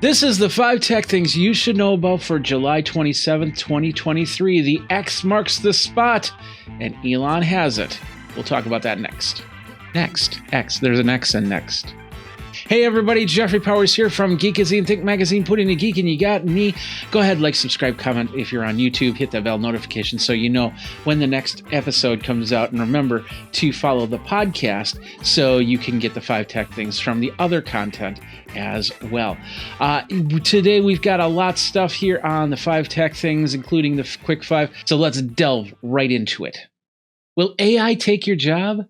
This is the 5 tech things you should know about for July 27th, 2023. The X marks the spot, and Elon has it. We'll talk about that next. X. There's an X in next. Hey everybody, Jeffrey Powers here from Geekazine, Think Magazine, putting the geek and you got me. Go ahead, like, subscribe, comment if you're on YouTube, hit that bell notification so you know when the next episode comes out, and remember to follow the podcast so you can get the 5 tech things from the other content as well. Today we've got a lot of stuff here on the 5 tech things, including the quick 5, so let's delve right into it. Will AI take your job?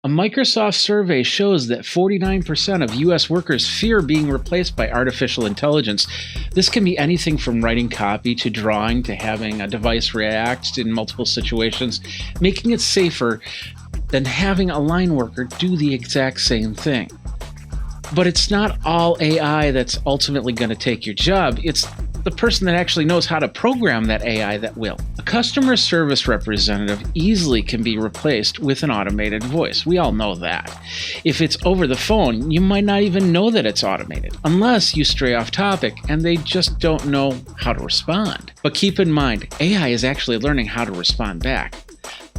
A Microsoft survey shows that 49% of U.S. workers fear being replaced by artificial intelligence. This can be anything from writing copy to drawing to having a device react in multiple situations, making it safer than having a line worker do the exact same thing. But it's not all AI that's ultimately going to take your job. It's the person that actually knows how to program that AI that will. A customer service representative easily can be replaced with an automated voice. We all know that. If it's over the phone, you might not even know that it's automated, unless you stray off topic and they just don't know how to respond. But keep in mind, AI is actually learning how to respond back.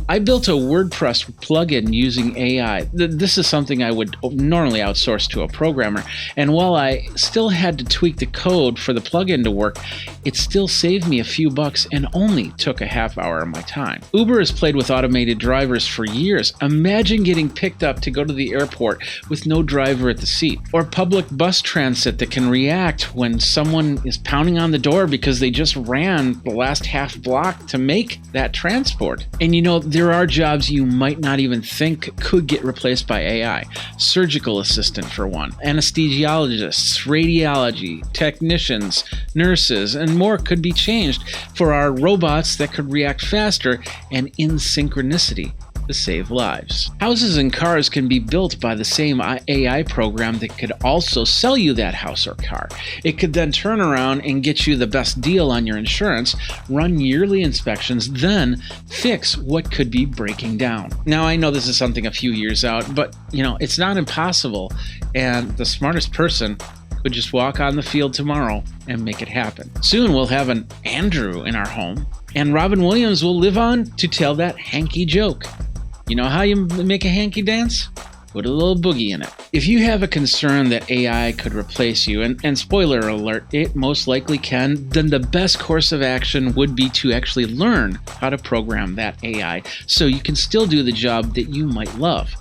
I built a WordPress plugin using AI. This is something I would normally outsource to a programmer, and while I still had to tweak the code for the plugin to work, it still saved me a few bucks and only took a half hour of my time. Uber has played with automated drivers for years. Imagine getting picked up to go to the airport with no driver at the seat, or public bus transit that can react when someone is pounding on the door because they just ran the last half block to make that transport. And you know, there are jobs you might not even think could get replaced by AI. Surgical assistant for one, anesthesiologists, radiology, technicians, nurses, and more could be changed for our robots that could react faster and in synchronicity to save lives. Houses and cars can be built by the same AI program that could also sell you that house or car. It could then turn around and get you the best deal on your insurance, run yearly inspections, then fix what could be breaking down. Now, I know this is something a few years out, but you know, it's not impossible, and the smartest person could just walk on the field tomorrow and make it happen. Soon we'll have an Andrew in our home, and Robin Williams will live on to tell that hanky joke. You know how you make a hanky dance? Put a little boogie in it. If you have a concern that AI could replace you, and spoiler alert, it most likely can, then the best course of action would be to actually learn how to program that AI so you can still do the job that you might love.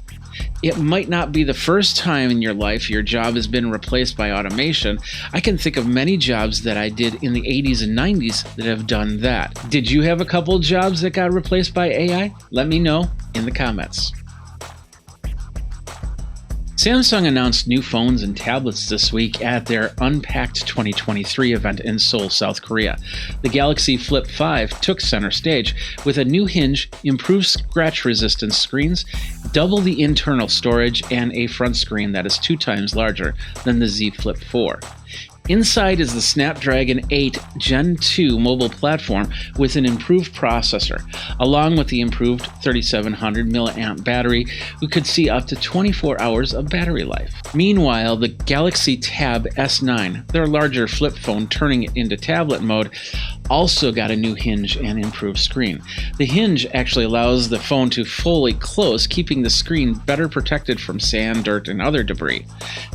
It might not be the first time in your life your job has been replaced by automation. I can think of many jobs that I did in the 80s and 90s that have done that. Did you have a couple jobs that got replaced by AI? Let me know in the comments. Samsung announced new phones and tablets this week at their Unpacked 2023 event in Seoul, South Korea. The Galaxy Flip 5 took center stage with a new hinge, improved scratch resistance screens, double the internal storage, and a front screen that is 2 times larger than the Z Flip 4. Inside is the Snapdragon 8 Gen 2 mobile platform with an improved processor, along with the improved 3700 mAh battery, who could see up to 24 hours of battery life. Meanwhile, the Galaxy Tab S9, their larger flip phone turning it into tablet mode, also got a new hinge and improved screen. The hinge actually allows the phone to fully close, keeping the screen better protected from sand, dirt, and other debris.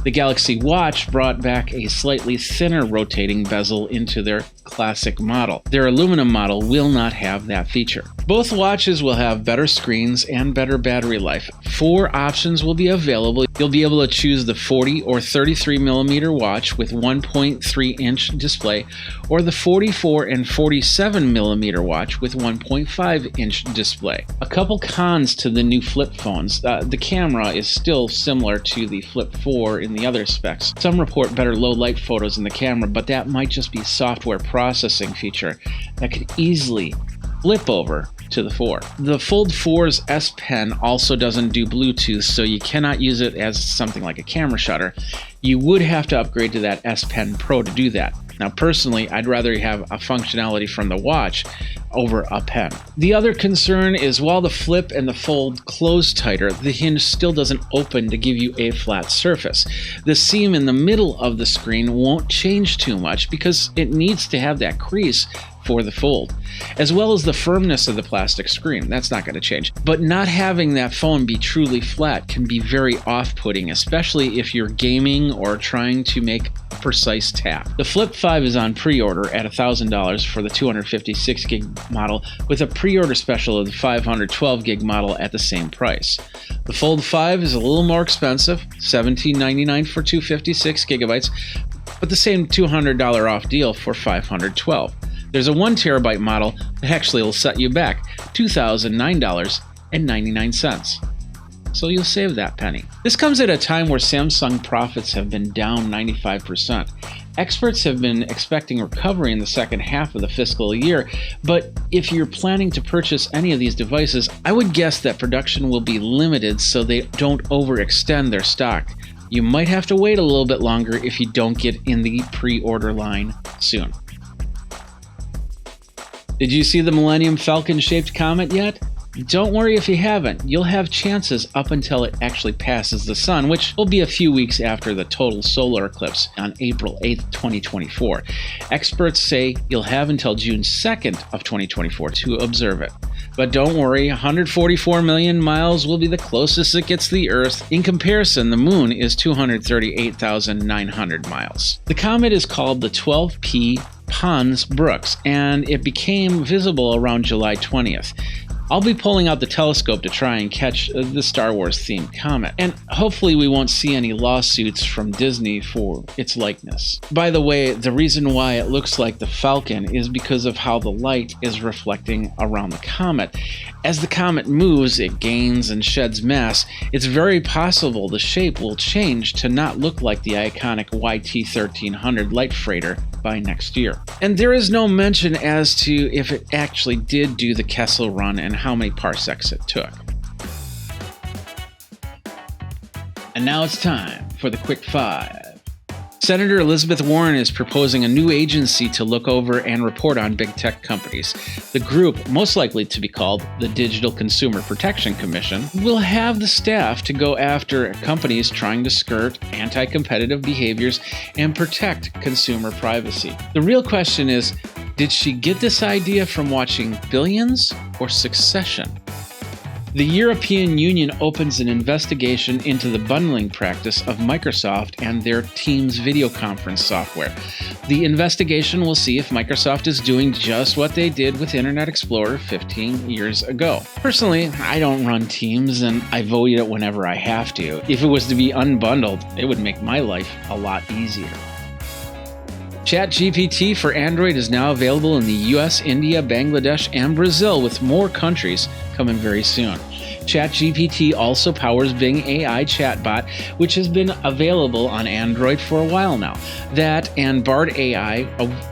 The Galaxy Watch brought back a slightly thinner rotating bezel into their classic model. Their aluminum model will not have that feature. Both watches will have better screens and better battery life. 4 options will be available. You'll be able to choose the 40 or 33mm watch with 1.3-inch display, or the 44 and 47mm watch with 1.5-inch display. A couple cons to the new flip phones. The camera is still similar to the Flip 4 in the other specs. Some report better low light photos in the camera, but that might just be a software processing feature that could easily flip over to the 4. The Fold 4's S Pen also doesn't do Bluetooth, so you cannot use it as something like a camera shutter. You would have to upgrade to that S Pen Pro to do that. Now, personally, I'd rather have a functionality from the watch over a pen. The other concern is while the flip and the fold close tighter, the hinge still doesn't open to give you a flat surface. The seam in the middle of the screen won't change too much because it needs to have that crease for the fold, as well as the firmness of the plastic screen. That's not going to change. But not having that phone be truly flat can be very off-putting, especially if you're gaming or trying to make a precise tap. The Flip 5 is on pre-order at $1,000 for the 256 gig model, with a pre-order special of the 512 gig model at the same price. The Fold 5 is a little more expensive, $17.99 for 256 gigabytes, but the same $200 off deal for 512. There's a 1 terabyte model that actually will set you back $2,009.99. So you'll save that penny. This comes at a time where Samsung profits have been down 95%. Experts have been expecting recovery in the second half of the fiscal year, but if you're planning to purchase any of these devices, I would guess that production will be limited so they don't overextend their stock. You might have to wait a little bit longer if you don't get in the pre-order line soon. Did you see the Millennium Falcon-shaped comet yet? Don't worry if you haven't. You'll have chances up until it actually passes the sun, which will be a few weeks after the total solar eclipse on April 8th, 2024. Experts say you'll have until June 2nd of 2024 to observe it. But don't worry, 144 million miles will be the closest it gets to the Earth. In comparison, the Moon is 238,900 miles. The comet is called the 12P Pons Brooks, and it became visible around July 20th. I'll be pulling out the telescope to try and catch the Star Wars-themed comet, and hopefully we won't see any lawsuits from Disney for its likeness. By the way, the reason why it looks like the Falcon is because of how the light is reflecting around the comet. As the comet moves, it gains and sheds mass. It's very possible the shape will change to not look like the iconic YT-1300 light freighter by next year. And there is no mention as to if it actually did do the Kessel run and how many parsecs it took. And now it's time for the Quick Five. Senator Elizabeth Warren is proposing a new agency to look over and report on big tech companies. The group, most likely to be called the Digital Consumer Protection Commission, will have the staff to go after companies trying to skirt anti-competitive behaviors and protect consumer privacy. The real question is, did she get this idea from watching Billions or Succession? The European Union opens an investigation into the bundling practice of Microsoft and their Teams video conference software. The investigation will see if Microsoft is doing just what they did with Internet Explorer 15 years ago. Personally, I don't run Teams and I vote it whenever I have to. If it was to be unbundled, it would make my life a lot easier. ChatGPT for Android is now available in the US, India, Bangladesh, and Brazil, with more countries coming very soon. ChatGPT also powers Bing AI chatbot, which has been available on Android for a while now. That and Bard AI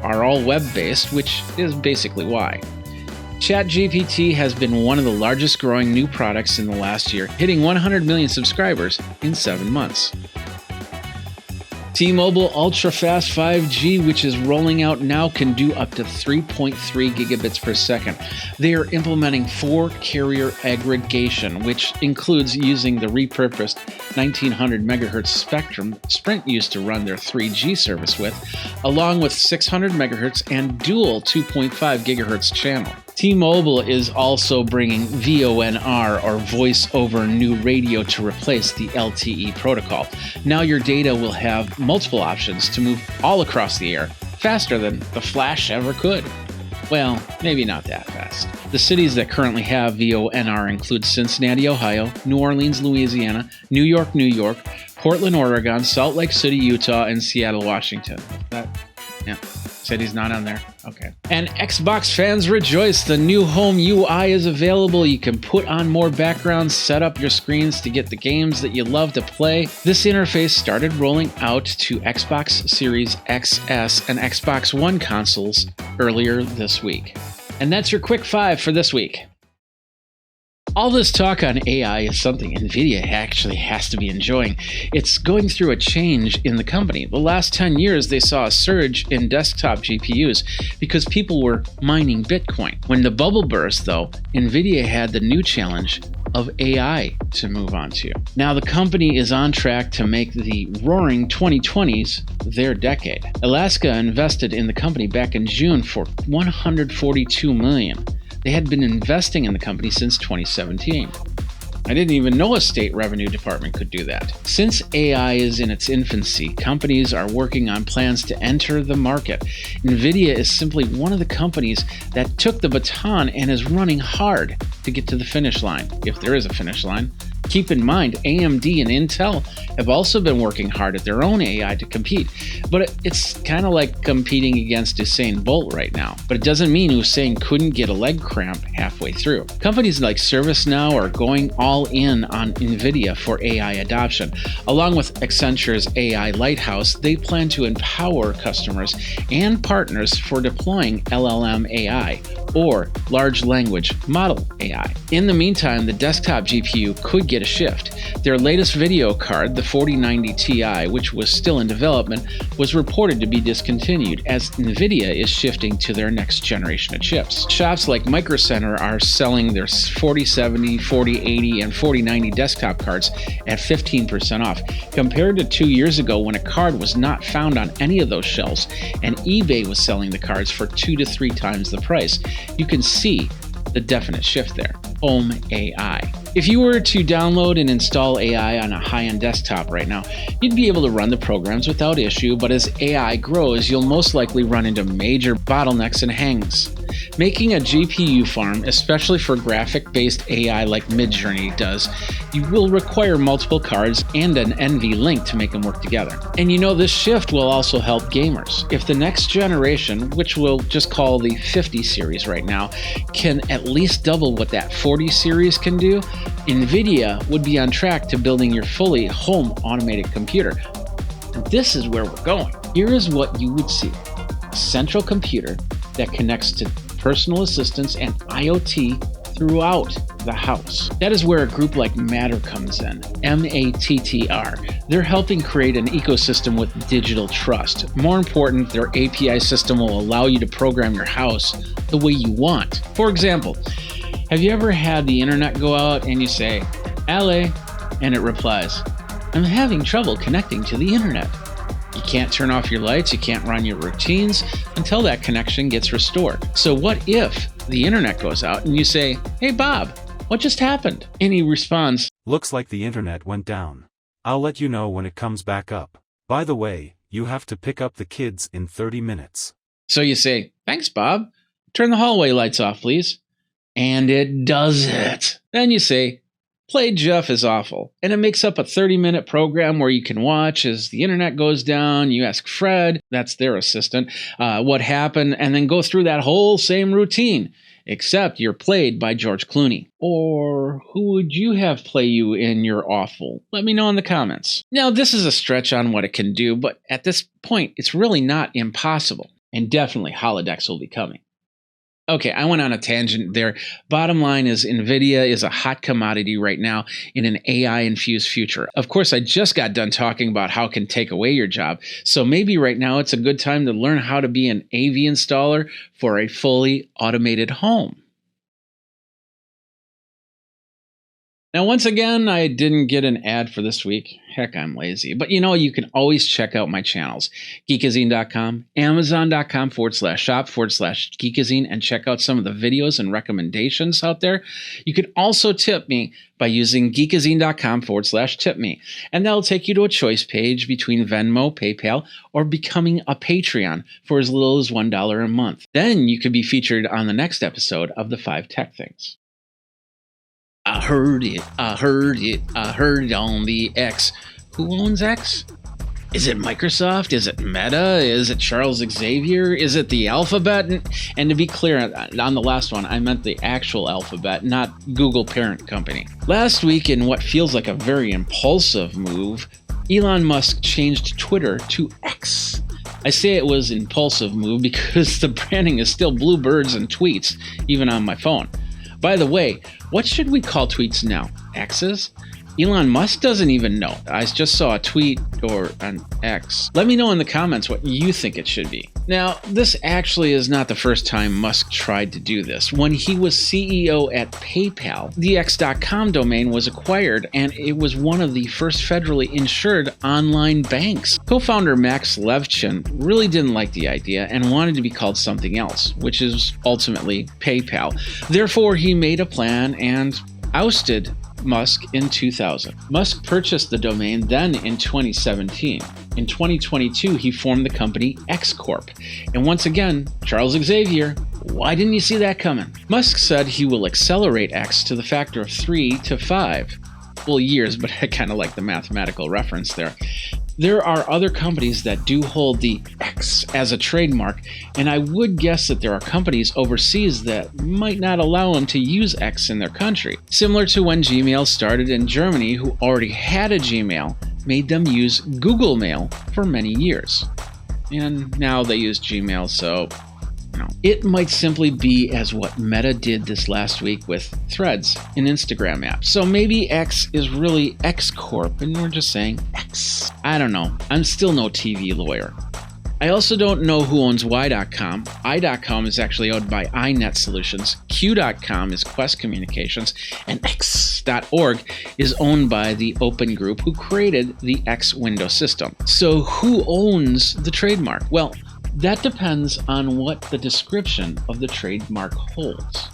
are all web-based, which is basically why. ChatGPT has been one of the largest growing new products in the last year, hitting 100 million subscribers in 7 months. T-Mobile ultra-fast 5G, which is rolling out now, can do up to 3.3 gigabits per second. They are implementing 4-carrier aggregation, which includes using the repurposed 1900 megahertz spectrum Sprint used to run their 3G service with, along with 600 megahertz and dual 2.5 gigahertz channel. T-Mobile is also bringing VoNR, or Voice over New Radio, to replace the LTE protocol. Now your data will have multiple options to move all across the air, faster than the Flash ever could. Well, maybe not that fast. The cities that currently have VoNR include Cincinnati, Ohio, New Orleans, Louisiana, New York, New York, Portland, Oregon, Salt Lake City, Utah, and Seattle, Washington. City's not on there. Okay. And Xbox fans rejoice. The new home UI is available. You can put on more backgrounds, set up your screens to get the games that you love to play. This interface started rolling out to Xbox Series XS and Xbox One consoles earlier this week. And that's your Quick Five for this week. All this talk on AI is something NVIDIA actually has to be enjoying. It's going through a change in the company. The last 10 years, they saw a surge in desktop GPUs because people were mining Bitcoin. When the bubble burst, though, NVIDIA had the new challenge of AI to move on to. Now, the company is on track to make the roaring 2020s their decade. Alaska invested in the company back in June for $142 million. They had been investing in the company since 2017. I didn't even know a state revenue department could do that. Since AI is in its infancy, companies are working on plans to enter the market. NVIDIA is simply one of the companies that took the baton and is running hard to get to the finish line, if there is a finish line. Keep in mind, AMD and Intel have also been working hard at their own AI to compete, but it's kind of like competing against Usain Bolt right now. But it doesn't mean Usain couldn't get a leg cramp halfway through. Companies like ServiceNow are going all in on NVIDIA for AI adoption. Along with Accenture's AI Lighthouse, they plan to empower customers and partners for deploying LLM AI, or large language model AI. In the meantime, the desktop GPU could get a shift. Their latest video card, the 4090 Ti, which was still in development, was reported to be discontinued as NVIDIA is shifting to their next generation of chips. Shops like Micro Center are selling their 4070, 4080, and 4090 desktop cards at 15% off, compared to 2 years ago when a card was not found on any of those shelves, and eBay was selling the cards for 2 to 3 times the price. You can see the definite shift there. Home AI. If you were to download and install AI on a high-end desktop right now, you'd be able to run the programs without issue, but as AI grows, you'll most likely run into major bottlenecks and hangs. Making a GPU farm, especially for graphic-based AI like Midjourney does, you will require multiple cards and an NVLink to make them work together. And you know this shift will also help gamers. If the next generation, which we'll just call the 50 series right now, can at least double what that 40 series can do, NVIDIA would be on track to building your fully home automated computer. And this is where we're going. Here is what you would see. A central computer that connects to personal assistants and IoT throughout the house. That is where a group like Matter comes in, MATTR. They're helping create an ecosystem with digital trust. More important, their API system will allow you to program your house the way you want. For example, have you ever had the internet go out and you say, "LA," and it replies, "I'm having trouble connecting to the internet." You can't turn off your lights, you can't run your routines until that connection gets restored. So what if the internet goes out and you say, "Hey Bob, what just happened?" And he responds, "Looks like the internet went down. I'll let you know when it comes back up. By the way, you have to pick up the kids in 30 minutes. So you say, "Thanks Bob, turn the hallway lights off please." And it does it. Then you say, "Play Jeff is awful." And it makes up a 30-minute program where you can watch as the internet goes down. You ask Fred, that's their assistant, what happened, and then go through that whole same routine, except you're played by George Clooney. Or who would you have play you in your awful? Let me know in the comments. Now, this is a stretch on what it can do, but at this point, it's really not impossible. And definitely holodecks will be coming. Okay, I went on a tangent there. Bottom line is NVIDIA is a hot commodity right now in an AI-infused future. Of course, I just got done talking about how it can take away your job, so maybe right now it's a good time to learn how to be an AV installer for a fully automated home. Now, once again, I didn't get an ad for this week. Heck, I'm lazy. But you know, you can always check out my channels. Geekazine.com, Amazon.com/shop/Geekazine, and check out some of the videos and recommendations out there. You can also tip me by using Geekazine.com/tip-me. And that'll take you to a choice page between Venmo, PayPal, or becoming a Patreon for as little as $1 a month. Then you could be featured on the next episode of the 5 Tech Things. I heard it on the X. Who owns X? Is it Microsoft? Is it Meta? Is it Charles Xavier? Is it the Alphabet? And to be clear, on the last one, I meant the actual Alphabet, not Google parent company. Last week, in what feels like a very impulsive move, Elon Musk changed Twitter to X. I say it was an impulsive move because the branding is still blue birds and tweets, even on my phone. By the way, what should we call tweets now? X's? Elon Musk doesn't even know. I just saw a tweet or an X. Let me know in the comments what you think it should be. Now, this actually is not the first time Musk tried to do this. When he was CEO at PayPal, the X.com domain was acquired, and it was one of the first federally insured online banks. Co-founder Max Levchin really didn't like the idea and wanted to be called something else, which is ultimately PayPal. Therefore, he made a plan and ousted Musk in 2000. Musk purchased the domain then in 2017. In 2022, he formed the company X Corp. And once again, Charles Xavier, why didn't you see that coming? Musk said he will accelerate X to the factor of 3 to 5. Well, years, but I kind of like the mathematical reference there. There are other companies that do hold the X as a trademark, and I would guess that there are companies overseas that might not allow them to use X in their country. Similar to when Gmail started in Germany, who already had a Gmail, made them use Google Mail for many years. And now they use Gmail, so it might simply be as what Meta did this last week with Threads, an Instagram app. So maybe X is really X Corp and we're just saying X. I don't know. I'm still no TV lawyer. I also don't know who owns Y.com. I.com is actually owned by iNet Solutions. Q.com is Quest Communications. And X.org is owned by the Open Group, who created the X window system. So who owns the trademark? Well, that depends on what the description of the trademark holds.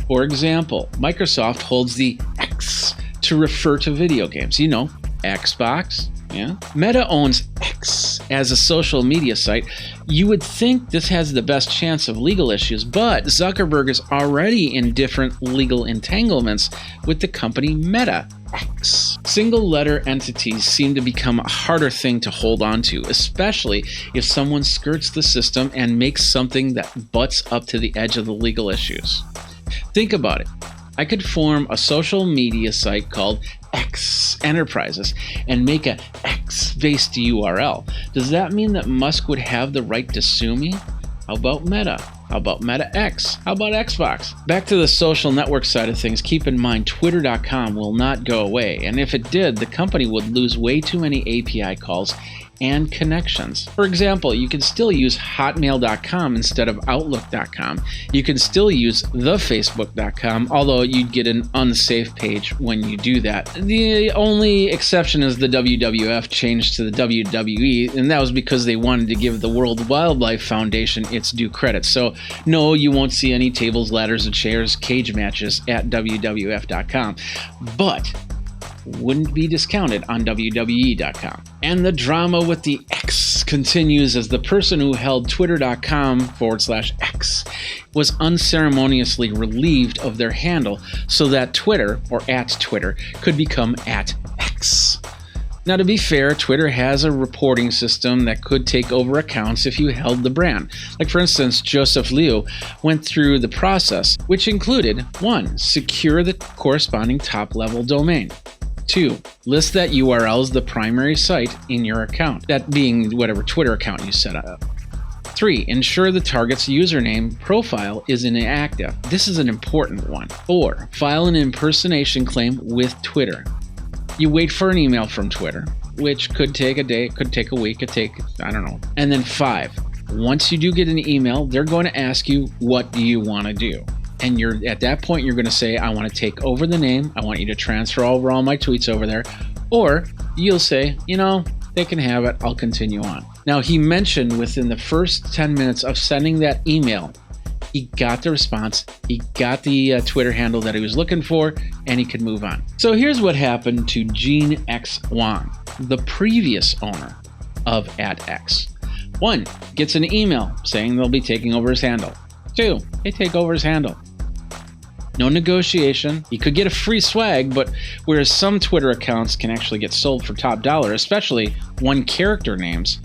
For example, Microsoft holds the X to refer to video games. You know, Xbox, yeah? Meta owns X as a social media site. You would think this has the best chance of legal issues, but Zuckerberg is already in different legal entanglements with the company Meta. X. Single letter entities seem to become a harder thing to hold on to, especially if someone skirts the system and makes something that butts up to the edge of the legal issues. Think about it. I could form a social media site called X Enterprises and make a X-based URL. Does that mean that Musk would have the right to sue me? How about Meta? How about Meta X? How about Xbox? Back to the social network side of things, keep in mind Twitter.com will not go away, and if it did, the company would lose way too many API calls and connections. For example, you can still use hotmail.com instead of outlook.com. You can still use thefacebook.com, although you'd get an unsafe page when you do that. The only exception is the WWF changed to the WWE, and that was because they wanted to give the World Wildlife Foundation its due credit. So no, you won't see any tables, ladders, and chairs, cage matches at WWF.com. But wouldn't be discounted on WWE.com. And the drama with the X continues as the person who held Twitter.com/X was unceremoniously relieved of their handle so that Twitter, or @Twitter, could become @X. Now, to be fair, Twitter has a reporting system that could take over accounts if you held the brand. Like, for instance, Joseph Liu went through the process, which included 1. Secure the corresponding top-level domain. 2. List that URL as the primary site in your account, that being whatever Twitter account you set up. 3. Ensure the target's username profile is inactive. This is an important one. 4. File an impersonation claim with Twitter. You wait for an email from Twitter, which could take a day, it could take a week, it could take, I don't know. And then 5. Once you do get an email, they're going to ask you, what do you want to do? And at that point, you're going to say, I want to take over the name. I want you to transfer over all my tweets over there. Or you'll say, they can have it. I'll continue on. Now, he mentioned within the first 10 minutes of sending that email, he got the response, he got the Twitter handle that he was looking for, and he could move on. So here's what happened to Gene X Wang, the previous owner of @X. 1, gets an email saying they'll be taking over his handle. 2, they take over his handle. No negotiation. He could get a free swag, but whereas some Twitter accounts can actually get sold for top dollar, especially one-character names,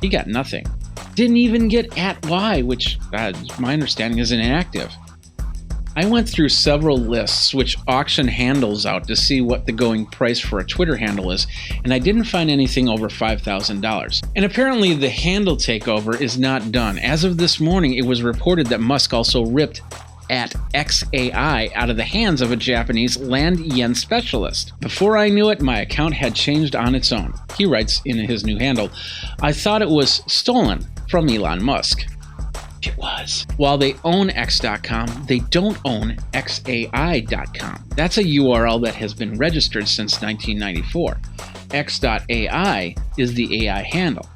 he got nothing. Didn't even get @Y, which my understanding is inactive. I went through several lists which auction handles out to see what the going price for a Twitter handle is, and I didn't find anything over $5,000. And apparently the handle takeover is not done. As of this morning, it was reported that Musk also ripped at XAI out of the hands of a Japanese land yen specialist. Before I knew it, my account had changed on its own. He writes in his new handle, I thought it was stolen from Elon Musk. It was. While they own X.com, they don't own XAI.com. That's a URL that has been registered since 1994. X.AI is the AI handle.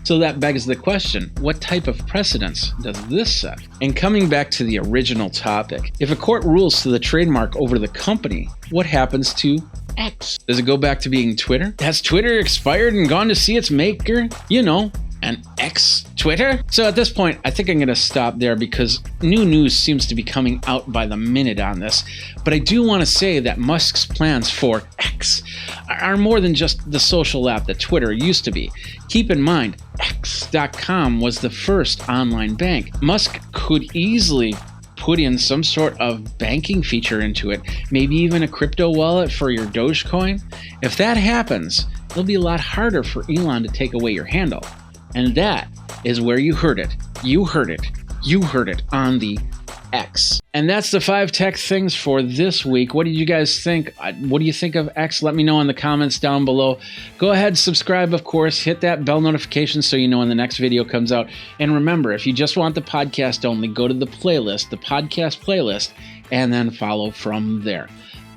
So that begs the question, what type of precedence does this set? And coming back to the original topic, if a court rules to the trademark over the company, what happens to X? Does it go back to being Twitter? Has Twitter expired and gone to see its maker? You know, an X-Twitter? So at this point, I think I'm going to stop there because new news seems to be coming out by the minute on this. But I do want to say that Musk's plans for X are more than just the social app that Twitter used to be. Keep in mind, X.com was the first online bank. Musk could easily put in some sort of banking feature into it, maybe even a crypto wallet for your Dogecoin. If that happens, it'll be a lot harder for Elon to take away your handle. And that is where you heard it. You heard it. You heard it on the X. And that's the 5 tech things for this week. What did you guys think? What do you think of X? Let me know in the comments down below. Go ahead, subscribe, of course. Hit that bell notification so you know when the next video comes out. And remember, if you just want the podcast only, go to the playlist, the podcast playlist, and then follow from there.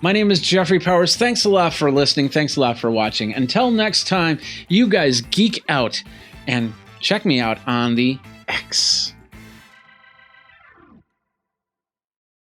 My name is Jeffrey Powers. Thanks a lot for listening. Thanks a lot for watching. Until next time, you guys geek out and check me out on the X.